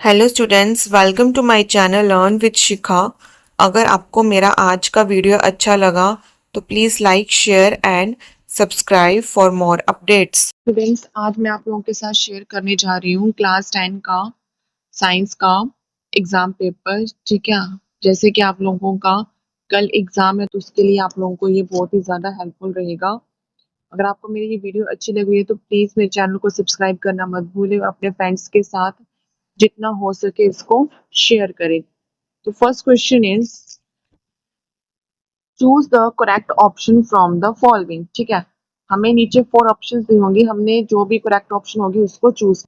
Hello students, welcome to my channel learn with Shikha. अगर आपको मेरा आज का वीडियो अच्छा लगा तो please like share and subscribe for more updates. Students, आज मैं आप लोगों के साथ शेयर करने जा रही हूँ क्लास 10 का साइंस का एग्जाम पेपर। ठीक है, जैसे कि आप लोगों का कल एग्जाम है तो उसके लिए आप लोगों को ये बहुत ही ज़्यादा हेल्पफुल रहेगा। अगर आपको मेरी ये वीडियो अच्छी लगी है तो प्लीज़ मेरे चैनल को सब्सक्राइब करना मत भूलें और अपने फ्रेंड्स के साथ जितना हो सके इसको शेयर करें। तो first question is choose the correct option from the following. ठीक है, हमें नीचे 4 ऑप्शंस दी होंगी, हमने जो भी करेक्ट ऑप्शन होगी उसको चूज।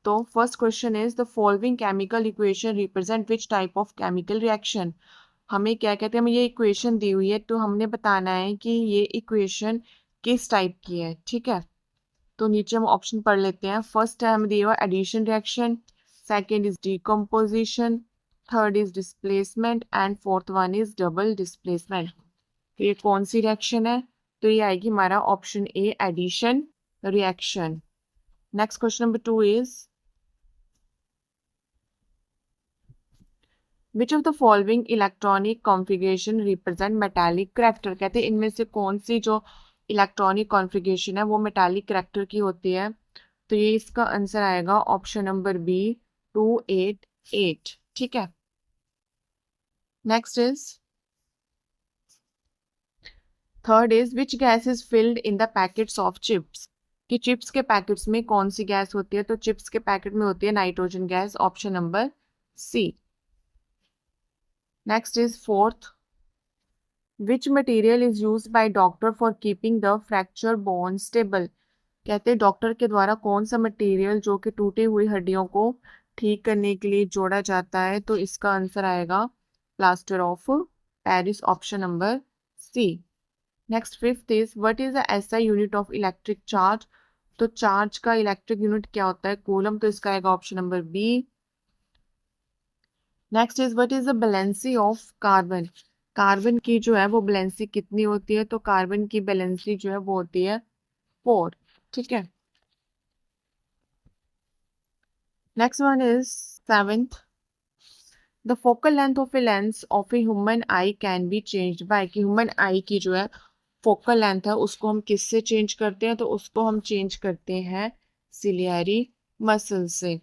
तो first question is the following chemical equation represent which type of chemical reaction. हमें क्या कहते हैं, हमें ये इक्वेशन दी हुई है तो हमने बताना है कि ये इक्वेशन किस टाइप की है। ठीक है, तो नीचे हम ऑप्शन पढ़ लेते हैं। फर्स्ट है हमें दिया हुआ addition reaction, second is decomposition, third is displacement and fourth one is double displacement. तो ये कौन सी रिएक्शन है? तो ये आएगी हमारा option A, addition reaction. Next question number 2 is which of the following electronic configuration represent metallic character. कहते हैं इनमें से कौन सी जो इलेक्ट्रॉनिक कॉन्फ़िगरेशन है वो मेटालिक करैक्टर की होती है। तो ये इसका आंसर आएगा ऑप्शन नंबर बी, 288। ठीक है, next is third is which gas is filled in the packets of chips. कि चिप्स के पैकेट्स में कौन सी गैस होती है? तो चिप्स के पैकेट में होती है nitrogen gas, option number C. Next is fourth which material is use by doctor for keeping the fracture bone stable. कहते हैं डॉक्टर के द्वारा कौन सा मटेरियल जो कि टूटी हुई हड्डियों को ठीक करने के लिए जोड़ा जाता है। तो इसका आंसर आएगा plaster of Paris, option number C. Next fifth is what is the SI unit of electric charge. तो चार्ज का इलेक्ट्रिक यूनिट क्या होता है? कूलम। तो इसका आएगा option number B. Next is what is the valency of carbon. Carbon की जो है वो बैलेंसी कितनी होती है? तो कार्बन की बैलेंसी जो है वो होती है 4। ठीक है, next one is seventh the focal length of a lens of a human I can be changed by. कि ह्यूमन आई की जो है फोकल लेंथ है उसको हम किससे चेंज करते हैं? तो उसको हम चेंज करते हैं सिलियरी मसल से।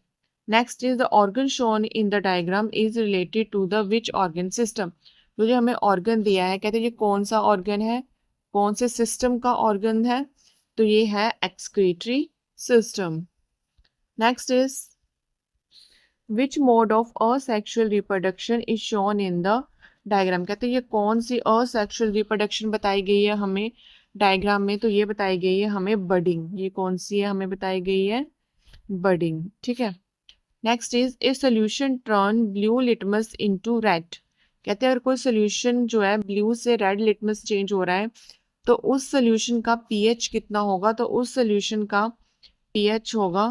Next is the organ shown in the diagram is related to the which organ system. तो जो हमें ऑर्गन दिया है, कहते हैं ये कौन सा ऑर्गन है, कौन से सिस्टम का ऑर्गन है? तो ये है excretory system. Next is which mode of asexual reproduction is shown in the diagram. कहते हैं ये कौन सी असेक्सुअल रिप्रोडक्शन बताई गई है हमें डायग्राम में? तो ये बताई गई है हमें बडिंग। ये कौन सी है? हमें बताई गई है बडिंग। ठीक है, next is a solution turn blue litmus into red. कहते हैं अगर कोई सोल्यूशन जो है ब्लू से रेड लिटमस चेंज हो रहा है तो उस सोल्यूशन का पीएच कितना होगा? तो उस सोल्यूशन का पीएच होगा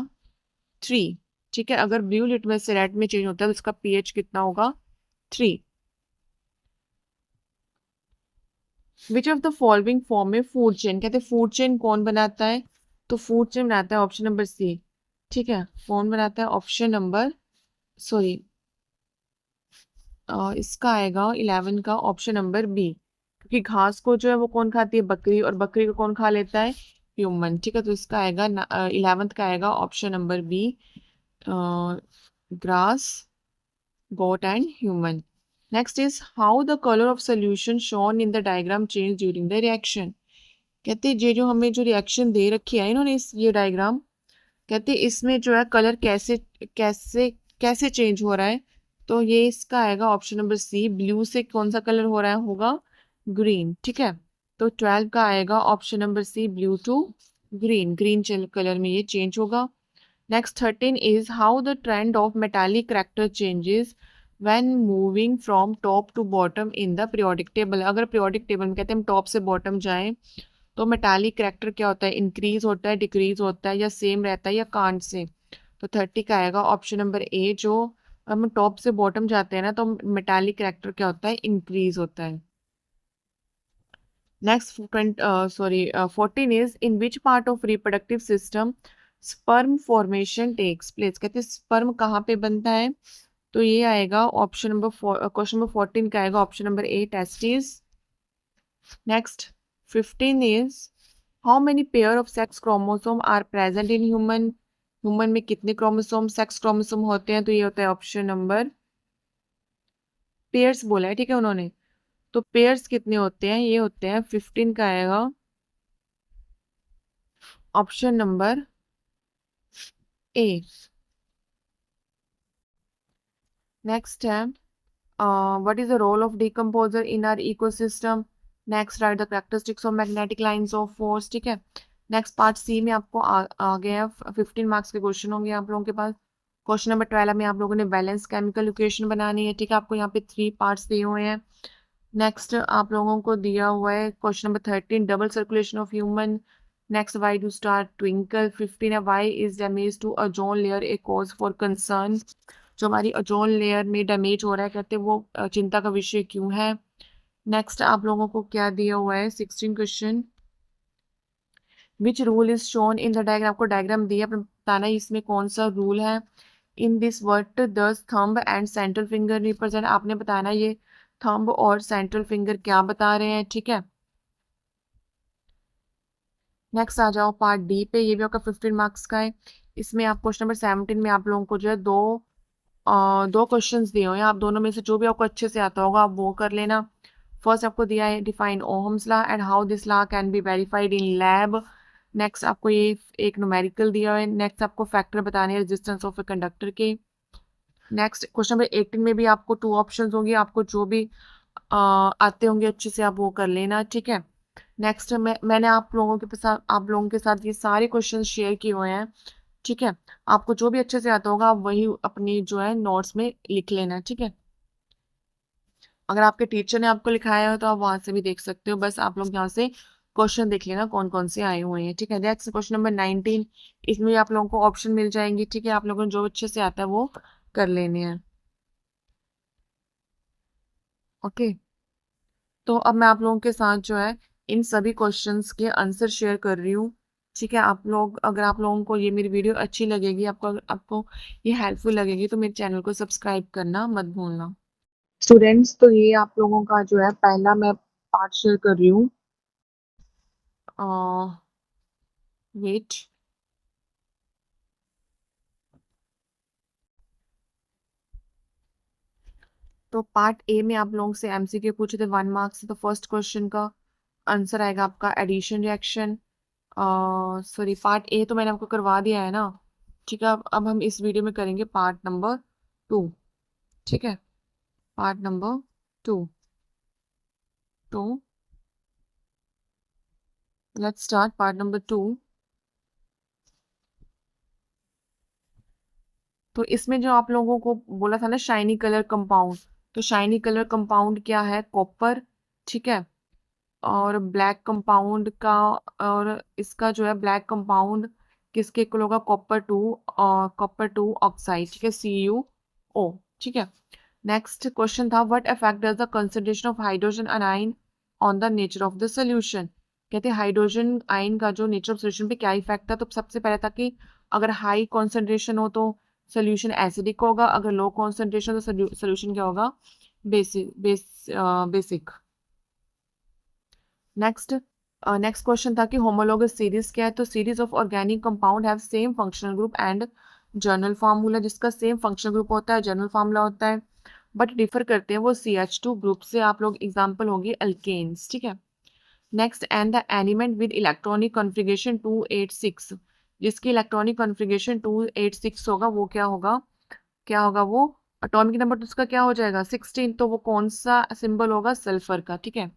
3। ठीक है, अगर ब्लू लिटमस से रेड में चेंज होता है तो उसका पीएच कितना होगा? 3। विच ऑफ द फॉलोइंग फॉर्म में फूड चेन। कहते हैं फूड चेन कौन बनाता है? तो फूड चेन बनाता है ऑप्शन नंबर सी। ठीक है, कौन बनाता है? ऑप्शन नंबर सॉरी इसका आएगा 11 का ऑप्शन नंबर बी। क्योंकि घास को जो है वो कौन खाती है? बकरी, और बकरी को कौन खा लेता है? ह्यूमन। ठीक है, तो इसका आएगा 11th का आएगा option number B, grass, goat and human. Next is how the color of solution shown in the diagram change during the reaction. कहते हैं ये जो हमें जो रिएक्शन दे रखी है इन्होंने इस ये डायग्राम, कहते हैं इसमें जो है कलर कैसे कैसे कैसे चेंज हो रहा है। तो ये इसका आएगा ऑप्शन नंबर सी, ब्लू से कौन सा कलर हो रहा है? होगा ग्रीन। ठीक है, तो 12 का आएगा option number C, blue to green, green colour में ये चेंज होगा। Next 13 is how the trend of metallic character changes when moving from top to bottom in the periodic table. अगर periodic table में कहते हैं हम top से bottom जाएं तो metallic character क्या होता है? इंक्रीज होता है, डिक्रीज होता है, या सेम रहता है, या कांट से। तो 30 का आएगा ऑप्शन नंबर ए, जो हम टॉप से बॉटम जाते हैं ना तो मेटालिक करैक्टर क्या होता है? इंक्रीज होता है। Next 14 is in which part of reproductive system sperm formation takes place, कहते हैं स्पर्म कहाँ पे बनता है, तो ये आएगा ऑप्शन नंबर क्वेश्चन नंबर 14 का आएगा option number A testis. Next 15 is how many pair of sex chromosome are present in human, human में कितने क्रोमोसोम सेक्स क्रोमोसोम होते हैं, तो ये होता है ऑप्शन नंबर, पेयर्स बोला है ठीक है उन्होंने, तो पेयर्स कितने होते हैं, ये होते हैं 15 का आएगा ऑप्शन नंबर ए। नेक्स्ट है what is the role of decomposer in our ecosystem, next write the characteristics of magnetic lines of force, ठीक है। नेक्स्ट पार्ट सी में आपको आ गए हैं 15 मार्क्स के क्वेश्चन होंगे आप लोगों के पास। क्वेश्चन नंबर 12 में आप लोगों ने बैलेंस केमिकल इक्वेशन बनानी है, ठीक है, आपको यहाँ पे 3 पार्ट्स दिए हुए हैं। नेक्स्ट आप लोगों को दिया हुआ है question number 13 double circulation of human. Next why do star twinkle. 15 है why is damage to ozone layer a cause for concern, जो हमारी ओजोन लेयर में डैमेज हो रहा है कहते हैं वो चिंता का विषय क्यों है। नेक्स्ट आप लोगों को क्या दिया हुआ है 16 question, which rule is shown in the diagram, आपको डायग्राम दिया बताना है इसमें कौन सा रूल है। इन दिस वर्ट दस thumb and central finger represent, आपने बताना ये थंब और सेंट्रल फिंगर क्या बता रहे हैं, ठीक है। नेक्स्ट आ जाओ पार्ट डी पे, ये भी आपका 15 मार्क्स का है। इसमें आप क्वेश्चन नंबर 17 में आप लोगों को जो है दो क्वेश्चंस दिए हुए हैं, आप दोनों में से जो भी आपको अच्छे से आता होगा आप वो कर लेना। फर्स्ट आपको दिया है define Ohm's law and how this law can be verified in lab. Next आपको ये एक न्यूमेरिकल दिया है। नेक्स्ट आपको फैक्टर बताने हैं रेजिस्टेंस ऑफ ए कंडक्टर के। नेक्स्ट क्वेश्चन नंबर 18 में भी आपको 2 ऑप्शंस होंगे, आपको जो भी आते होंगे अच्छे से आप वो कर लेना, ठीक है। नेक्स्ट मैंने आप लोगों के साथ ये सारे क्वेश्चन शेयर किए हुए हैं, ठीक है। आपको जो भी अच्छे से आता होगा आप वही अपनी जो है नोट्स में लिख लेना, ठीक है। अगर आपके टीचर ने आपको लिखाया हो तो आप वहां से भी देख सकते हो, बस आप लोग यहाँ से क्वेश्चन देख लेना कौन कौन से आए हुए हैं, ठीक है। नेक्स्ट क्वेश्चन नंबर 19, इसमें भी आप लोगों को ऑप्शन मिल जाएंगे, ठीक है, आप लोगों को जो अच्छे से आता है वो कर लेने हैं, ओके। तो अब मैं आप लोगों के साथ जो है इन सभी क्वेश्चंस के आंसर शेयर कर रही हूँ, ठीक है। आप लोग अगर आप लोगों को ये मेरी वीडियो अच्छी लगेगी, आपको ये हेल्पफुल लगेगी तो मेरे चैनल को सब्सक्राइब करना मत भूलना। स्टूडेंट्स तो ये आप लोगों का जो है पहला मैं पार्ट शेयर कर रही हूँ, वेट, तो पार्ट ए में आप लोगों से एमसीक्यू पूछे थे 1 मार्क्स, तो फर्स्ट क्वेश्चन का आंसर आएगा आपका addition reaction. Sorry part A तो मैंने आपको करवा दिया है ना, ठीक है। अब हम इस वीडियो में करेंगे पार्ट नंबर 2, ठीक है, पार्ट नंबर 2। तो लेट्स स्टार्ट पार्ट नंबर 2। तो इसमें जो आप लोगों को बोला था ना शाइनी कलर कंपाउंड, तो शाइनी कलर कंपाउंड क्या है, कॉपर, ठीक है। और ब्लैक कंपाउंड का, और इसका जो है ब्लैक कंपाउंड किसके इक्वल होगा, कॉपर 2 ऑक्साइड, ठीक है, CuO, ठीक है। नेक्स्ट क्वेश्चन था what effect does the concentration of hydrogen ion on the nature of the solution, कहते हैं हाइड्रोजन आयन का जो नेचर ऑफ सोल्यूशन पे क्या इफेक्ट था। तो सबसे पहले था कि अगर हाई कॉन्सेंट्रेशन हो तो सोल्यूशन एसिडिक होगा, अगर लो कॉन्सेंट्रेशन तो सोल्यूशन क्या होगा, बेसिक। नेक्स्ट क्वेश्चन था कि होमोलोगस सीरीज क्या है, तो series of organic compound have same functional group and journal formula, जिसका सेम फंक्शनल ग्रुप होता है जर्नल फार्मूला होता है, बट डिफर करते हैं वो CH2 ग्रुप से। आप लोग एग्जांपल होंगे अल्केन्स, ठीक है। Next and the element with electronic configuration 286, जिसकी इलेक्ट्रॉनिक कॉन्फ़िगरेशन 286 होगा वो क्या होगा वो एटॉमिक नंबर, तो उसका क्या हो जाएगा 16, तो वो कौन सा सिंबल होगा, सल्फर का, ठीक है।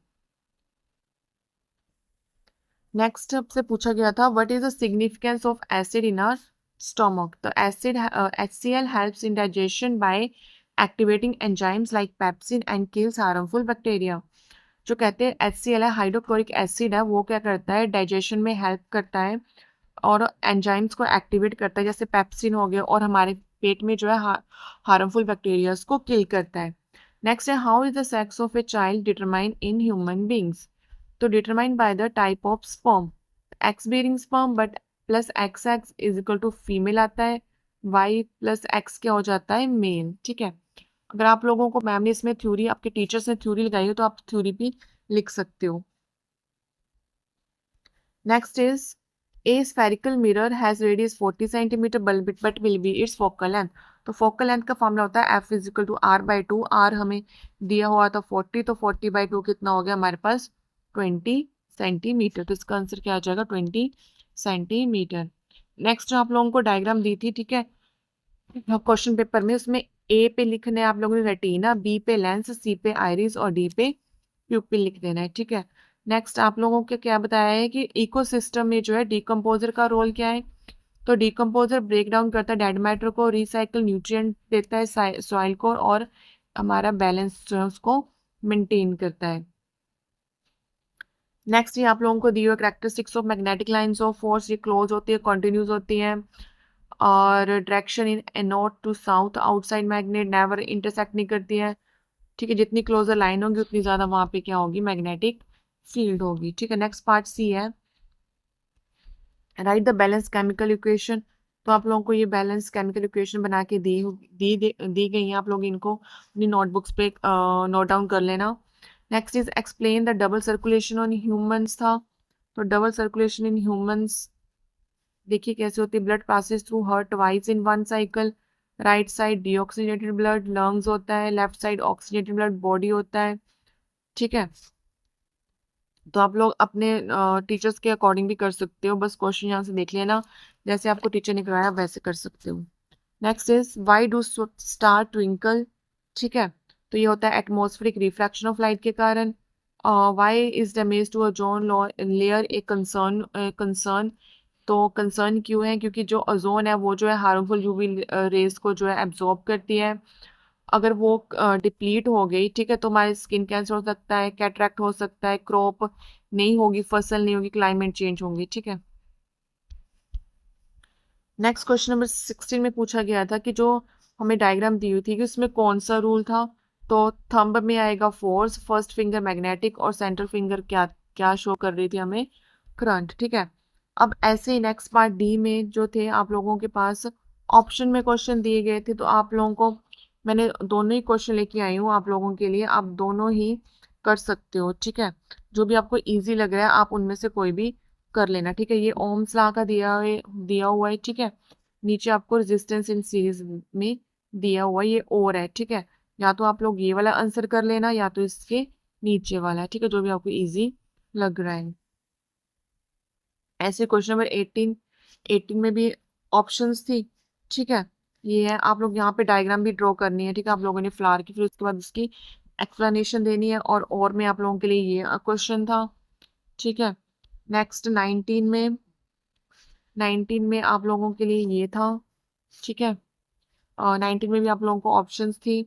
नेक्स्ट आपसे पूछा गया था what is the significance of acid in our stomach, तो acid HCl helps in digestion by activating enzymes like pepsin and kills harmful bacteria. जो कहते हैं HCl है हाइड्रोक्लोरिक एसिड है, वो क्या करता है डाइजेशन में हेल्प करता है और एंजाइम्स को एक्टिवेट करता है, जैसे पेप्सिन हो गया, और हमारे पेट में जो है हार्मफुल बैक्टीरियाज को किल करता है। नेक्स्ट है how is the sex of a child determine in human beings, तो determine by the type of sperm, X bearing sperm, but plus X X is equal to female आता है, Y plus x क्या हो जाता है, mail. ठीक है, अगर आप लोगों को मैम ने इसमें थ्योरी, आपके टीचर्स ने थ्योरी लगाई हो तो आप थ्योरी भी लिख सकते हो। Next is a spherical mirror has radius 40 centimetre but will be its focal length. तो फोकल लेंथ का फॉर्मूला होता है F is equal to R by two. R हमें दिया हुआ था 40, तो 40 बाई टू कितना हो गया हमारे पास 20 सेंटीमीटर। तो इसका आंसर क्या आ जाएगा 20 सेंटीमीटर। नेक्स्ट जो आप लोगों को डायग्राम दी थी, ठीक है, क्वेश्चन पेपर में, उसमें ए पे लिखना है आप लोगों ने रेटिना, बी पे लेंस, सी पे आइरिस और डी पे प्यूपिल लिख देना है। ठीक है, नेक्स्ट आप लोगों को क्या बताया है कि इकोसिस्टम में जो है डिकम्पोजर का रोल क्या है। तो डिकम्पोजर ब्रेक डाउन करता है डेड मैटर को, रिसाइकल न्यूट्रिएंट देता है सॉइल को, और हमारा बैलेंस जो है उसको मेंटेन करता है। नेक्स्ट ये आप लोगों को दी हुई characteristics of magnetic lines of force, ये क्लोज होती है, कंटिन्यूस होती है, और direction in north to south outside magnet, never intersect नहीं करती है। ठीक है, जितनी क्लोजर लाइन होगी उतनी ज़्यादा वहाँ पे क्या होगी, मैग्नेटिक फील्ड होगी। ठीक है, नेक्स्ट पार्ट सी है, right the balance chemical equation. तो आप लोगों को ये बैलेंस केमिकल इक्वेशन बना के दी गई है, आप लोग इनको अपनी नोटबुक्स पे नोट डाउन कर लेना। Next is explain the double circulation on humans था। तो डबल सर्कुलेशन इन ह्यूमंस देखिए कैसे होती है, blood passes through heart twice in one cycle, right side deoxygenated blood lungs होता है, left side oxygenated blood body होता है। ठीक है, तो आप लोग अपने टीचर्स के अकॉर्डिंग भी कर सकते हो, बस क्वेश्चन यहाँ से देख लेना, जैसे आपको टीचर ने कराया वैसे कर सकते हो। Next is why do star twinkle. ठीक है, तो ये होता है एटमॉस्फेरिक रिफ्रैक्शन ऑफ लाइट के कारण। Why is damage to ozone layer a concern. तो कंसर्न क्यों है, क्योंकि जो ओजोन है वो जो है हार्मफुल यूवी रेज को जो है एब्जॉर्ब करती है। अगर वो डिप्लीट हो गई, ठीक है, तो हमारी स्किन कैंसर हो सकता है, कैटरेक्ट हो सकता है, क्रॉप नहीं होगी, फसल नहीं होगी, क्लाइमेट चेंज होंगी। ठीक है, नेक्स्ट क्वेश्चन नंबर 16 में पूछा गया था कि जो हमें डायग्राम दी हुई थी कि उसमें कौन सा रूल था। तो थंब में आएगा फोर्स, फर्स्ट फिंगर मैग्नेटिक, और सेंटर फिंगर क्या क्या शो कर रही थी हमें, करंट। ठीक है, अब ऐसे ही नेक्स्ट पार्ट डी में जो थे आप लोगों के पास ऑप्शन में क्वेश्चन दिए गए थे, तो आप लोगों को मैंने दोनों ही क्वेश्चन लेके आई हूँ आप लोगों के लिए, आप दोनों ही कर सकते हो। ठीक है, जो भी आपको इजी लग रहा है आप उनमें से कोई भी कर लेना। ठीक है, ये ओम्स लॉ का दिया हुआ है। ठीक है, नीचे आपको रेजिस्टेंस इन सीरीज में दिया हुआ है, ये और है। ठीक है, या तो आप लोग ये वाला आंसर कर लेना या तो इसके नीचे वाला। ठीक है, जो भी आपको इजी लग रहा है। ऐसे क्वेश्चन नंबर 18 में भी ऑप्शंस थी। ठीक है, ये है, आप लोग यहाँ पे डायग्राम भी ड्रॉ करनी है। ठीक है, आप लोगों ने फ्लावर की, फिर उसके बाद उसकी एक्सप्लेनेशन देनी है, और में आप लोगों के लिए ये क्वेश्चन था। ठीक है, नेक्स्ट 19 में आप लोगों के लिए ये था। ठीक है, 19 में भी आप लोगों को ऑप्शंस थी।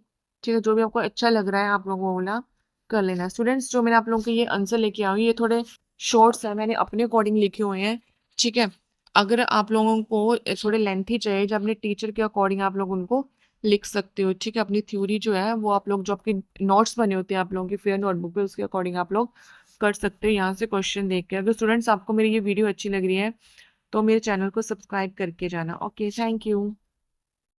ठीक है, जो भी आपको अच्छा लग रहा है आप लोगों को वाला कर लेना। स्टूडेंट्स, जो मैंने आप लोगों के ये आंसर लेके आई हूँ ये थोड़े शॉर्ट्स है, मैंने अपने अकॉर्डिंग लिखे हुए हैं। ठीक है, अगर आप लोगों को थोड़े लेंथी चाहिए, जो अपने टीचर के अकॉर्डिंग आप लोग उनको लिख सकते हो। ठीक है, अपनी थ्योरी जो है वो आप लोग, जो आपके नोट्स बने होते हैं आप लोगों की फेयर नोटबुक पे, उसके अकॉर्डिंग आप लोग कर सकते हो यहाँ से क्वेश्चन देख के। अगर स्टूडेंट्स आपको मेरी ये वीडियो अच्छी लग रही है तो मेरे चैनल को सब्सक्राइब करके जाना। Okay, thank you.